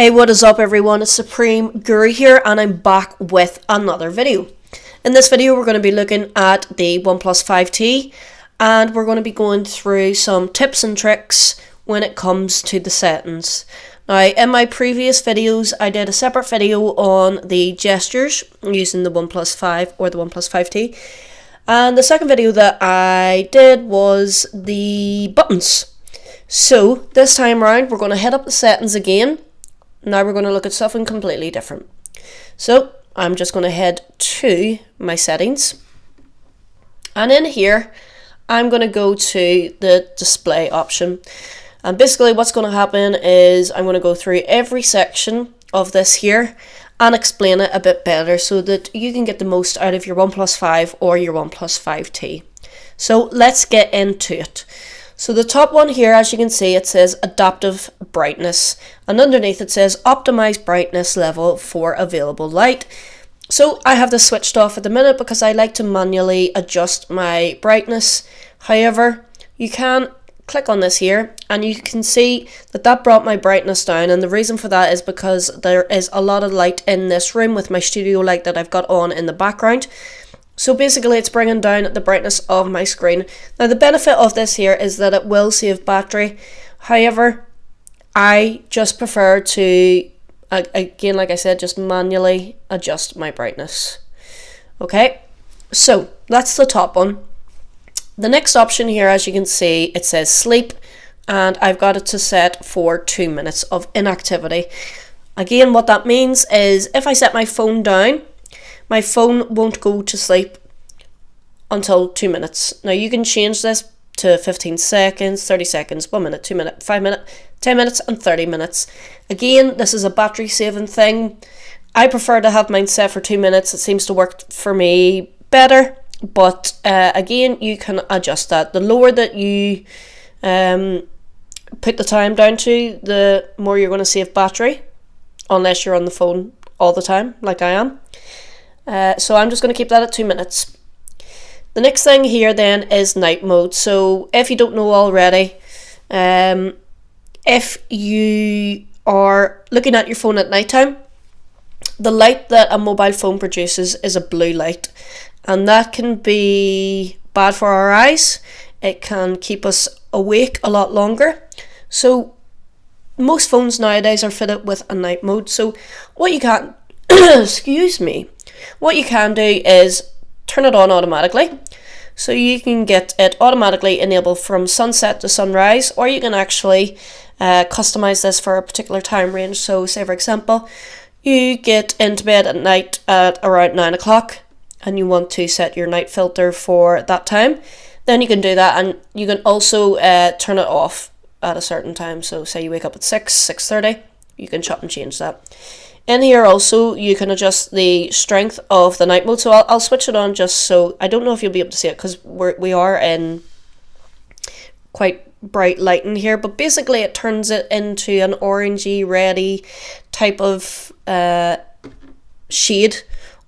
Hey, what is up everyone, it's Supreme Guru here and I'm back with another video. In this video we're going to be looking at the OnePlus 5T and we're going to be going through some tips and tricks when it comes to the settings. Now in my previous videos I did a separate video on the gestures using the OnePlus 5 or the OnePlus 5T, and the second video that I did was the buttons. So this time around we're going to head up the settings again. Now we're going to look at something completely different. So I'm just going to head to my settings, and in here I'm going to go to the display option, and basically what's going to happen is I'm going to go through every section of this here and explain it a bit better so that you can get the most out of your OnePlus 5 or your OnePlus 5T. So let's get into it. So the top one here, as you can see, it says adaptive brightness, and underneath it says optimize brightness level for available light. So I have this switched off at the minute because I like to manually adjust my brightness. However, you can click on this here and you can see that that brought my brightness down, and the reason for that is because there is a lot of light in this room with my studio light that I've got on in the background. So basically it's bringing down the brightness of my screen. Now the benefit of this here is that it will save battery. However, I just prefer to, again like I said, just manually adjust my brightness. Okay, so that's the top one. The next option here, as you can see, it says sleep, and I've got it to set for 2 minutes of inactivity. Again, what that means is if I set my phone down, my phone won't go to sleep until 2 minutes. Now you can change this to 15 seconds, 30 seconds, 1 minute, 2 minutes, 5 minutes, 10 minutes and 30 minutes. Again, this is a battery saving thing. I prefer to have mine set for 2 minutes. It seems to work for me better, but again, you can adjust that. The lower that you put the time down to, the more you're going to save battery, unless you're on the phone all the time like I am. So I'm just going to keep that at 2 minutes. The next thing here then is night mode. So if you don't know already, if you are looking at your phone at nighttime, the light that a mobile phone produces is a blue light, and that can be bad for our eyes. It can keep us awake a lot longer. So most phones nowadays are fitted with a night mode. So what you can excuse me, what you can do is turn it on automatically. So you can get it automatically enabled from sunset to sunrise, or you can actually customize this for a particular time range. So say for example, you get into bed at night at around 9 o'clock and you want to set your night filter for that time, then you can do that, and you can also turn it off at a certain time. So say you wake up at 6:30, you can chop and change that. In here also you can adjust the strength of the night mode. So I'll switch it on just so, I don't know if you'll be able to see it because we are in quite bright light in here, but basically it turns it into an orangey reddy type of shade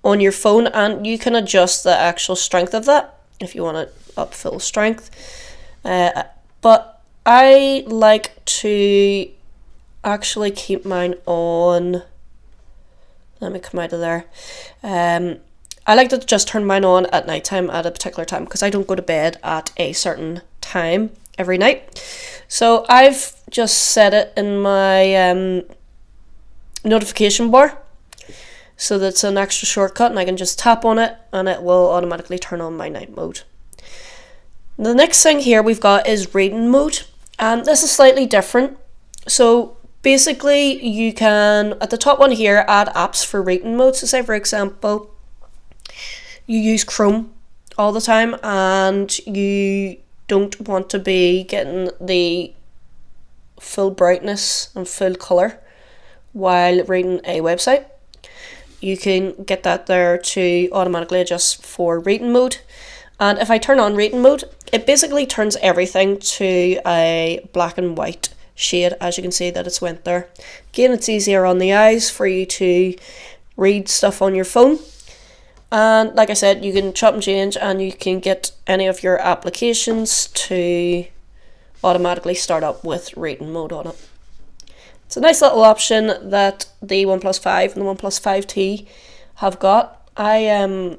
on your phone, and you can adjust the actual strength of that if you want it up full strength. But I like to actually keep mine on. Let me come out of there. I like to just turn mine on at night time at a particular time because I don't go to bed at a certain time every night. So I've just set it in my notification bar, so that's an extra shortcut, and I can just tap on it and it will automatically turn on my night mode. The next thing here we've got is reading mode, and this is slightly different. So basically you can, at the top one here, add apps for reading mode. So say for example you use Chrome all the time and you don't want to be getting the full brightness and full color while reading a website. You can get that there to automatically adjust for reading mode. And if I turn on reading mode, it basically turns everything to a black and white shade. As you can see that it's went there. Again, it's easier on the eyes for you to read stuff on your phone, and like I said, you can chop and change and you can get any of your applications to automatically start up with reading mode on it. It's a nice little option that the OnePlus 5 and the OnePlus 5T have got. I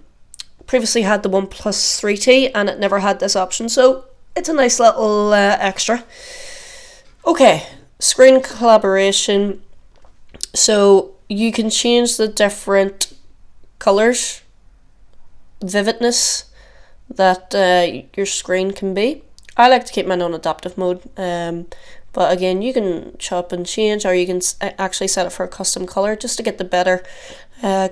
previously had the OnePlus 3T and it never had this option, so it's a nice little extra. Okay, screen collaboration. So you can change the different colors, vividness that your screen can be. I like to keep mine on adaptive mode, but again, you can chop and change, or you can actually set it for a custom color just to get the better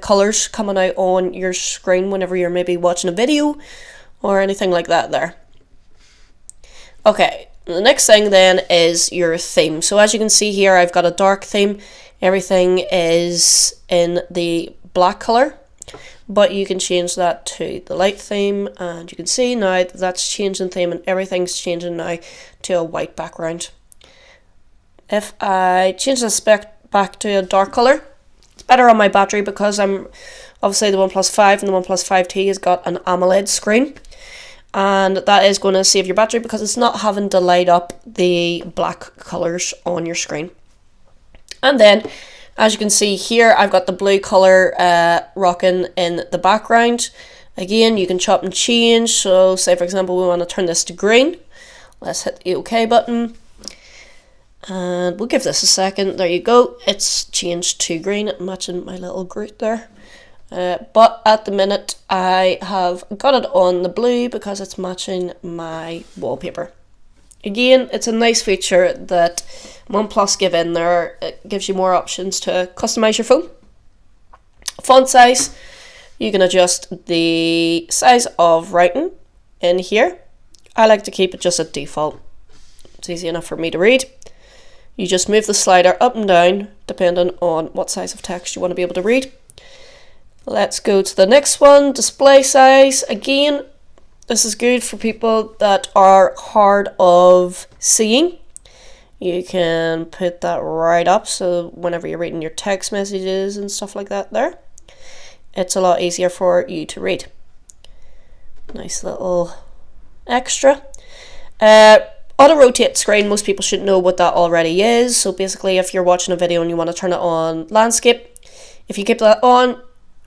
colors coming out on your screen whenever you're maybe watching a video or anything like that there. Okay, the next thing then is your theme. So as you can see here, I've got a dark theme. Everything is in the black color, but you can change that to the light theme, and you can see now that's changing theme and everything's changing now to a white background. If I change this back to a dark color, it's better on my battery because I'm obviously the OnePlus 5 and the OnePlus 5T has got an AMOLED screen, and that is going to save your battery because it's not having to light up the black colors on your screen. And then, as you can see here, I've got the blue color rocking in the background. Again, you can chop and change. So say for example, we want to turn this to green. Let's hit the OK button. And we'll give this a second. There you go. It's changed to green, matching my little Groot there. But at the minute, I have got it on the blue because it's matching my wallpaper. Again, it's a nice feature that OnePlus give in there. It gives you more options to customize your phone. Font size, you can adjust the size of writing in here. I like to keep it just at default. It's easy enough for me to read. You just move the slider up and down depending on what size of text you want to be able to read. Let's go to the next one, display size. Again, this is good for people that are hard of seeing. You can put that right up, so whenever you're reading your text messages and stuff like that there, it's a lot easier for you to read. Nice little extra. Auto rotate screen, most people should know what that already is. So basically, if you're watching a video and you want to turn it on landscape, if you keep that on,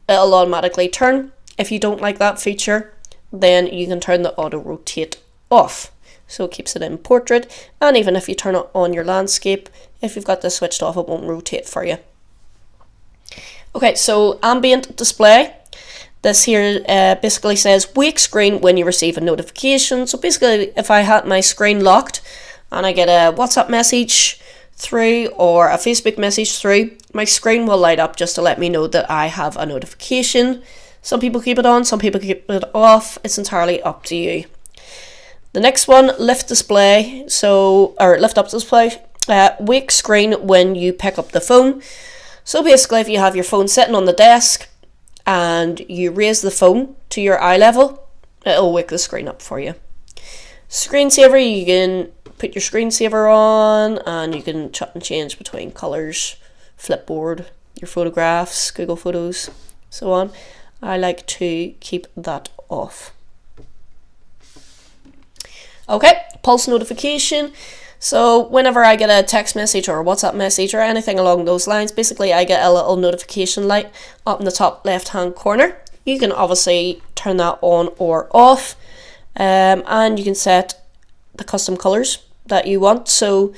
it'll automatically turn. If you don't like that feature, then you can turn the auto rotate off, so it keeps it in portrait. And even if you turn it on your landscape, if you've got this switched off, it won't rotate for you. Okay, so ambient display. This here basically says wake screen when you receive a notification. So basically, if I had my screen locked and I get a WhatsApp message through or a Facebook message through, my screen will light up just to let me know that I have a notification. Some people keep it on, some people keep it off. It's entirely up to you. The next one, lift display. Lift up display. Wake screen when you pick up the phone. So basically, if you have your phone sitting on the desk and you raise the phone to your eye level, it'll wake the screen up for you. Screensaver, you can put your screensaver on and you can chop and change between colors, Flipboard, your photographs, Google Photos, so on. I like to keep that off. Okay, pulse notification. So whenever I get a text message or a WhatsApp message or anything along those lines, basically I get a little notification light up in the top left hand corner. You can obviously turn that on or off, and you can set the custom colors that you want. So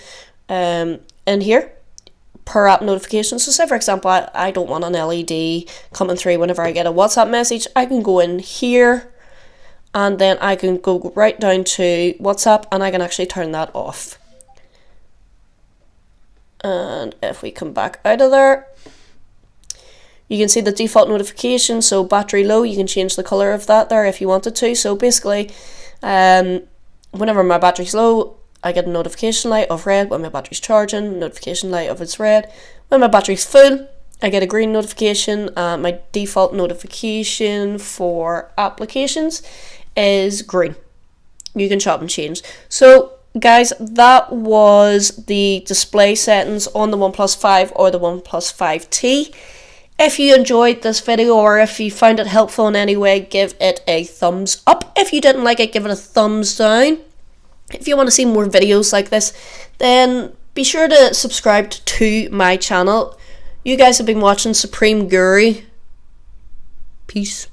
in here, per app notifications. So say for example, I don't want an LED coming through whenever I get a WhatsApp message. I can go in here and then I can go right down to WhatsApp and I can actually turn that off. And if we come back out of there, you can see the default notification. So battery low, you can change the color of that there if you wanted to. So basically, whenever my battery's low, I get a notification light of red. When my battery's charging, notification light of it's red. When my battery's full, I get a green notification. My default notification for applications is green. You can chop and change. So guys, that was the display settings on the OnePlus 5 or the OnePlus 5T. If you enjoyed this video or if you found it helpful in any way, give it a thumbs up. If you didn't like it, give it a thumbs down. If you want to see more videos like this, then be sure to subscribe to my channel. You guys have been watching Supreme Guru. Peace.